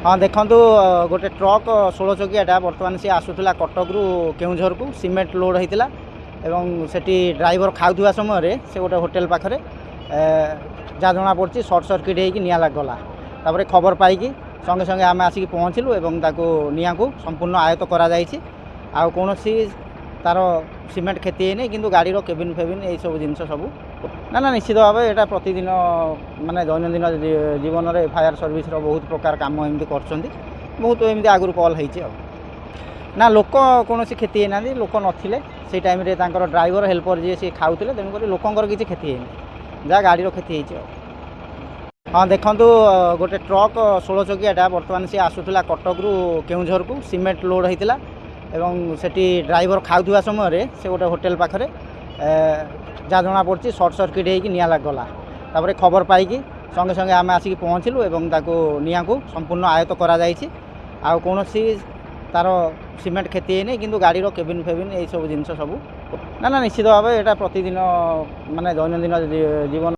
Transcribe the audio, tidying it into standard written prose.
हाँ देखु गोटे ट्रक 16 चकियाटा बर्तमान सी आसूला कटक रु केउझर को सीमेंट लोड होता सेठी ड्राइवर खाऊा समय से गोटे होटेल पाखे जहाँ जना पड़ी सर्ट सर्किट होगी निआ लागला तापर खबर पाई संगे संगे आम आसिक पहुँचलु निआ को संपूर्ण आयत्त कौन तार सीमेंट क्षति है कि गाड़ी केबिन फेबिन ये सब जिन सब ना निश्चित भाव यहाँ प्रतिदिन माने दैनंदिन जीवन में फायर सर्विस बहुत प्रकार कम एमती कर बहुत एमती आगुरी कल ना लोक कौन क्षति ना लोक नथिले से टाइम रे ड्राइवर हेल्पर जी सी खाऊले तेणुक लोकंर किसी क्षति है जहाँ गाड़ी क्षति है। हाँ देखु गोटे ट्रक 16 चकियाटा बर्तमान सी आसूला कटक रु केउझर को सीमेंट लोड होता सेठी ड्राइवर खाऊा समय से गोटे होटेल पाखे जहाँ जना पड़ी सर्ट सर्किट होगी निआ लागला तापर खबर पाई संगे संगे आम आसिक पहुँचलु निआ को संपूर्ण आयत्त कौन तार सीमेंट क्षति है कि गाड़ी केबिन फेबिन ये सब जिन सब ना निश्चित भाव यहाँ प्रतिदिन माने दैनंदिन जीवन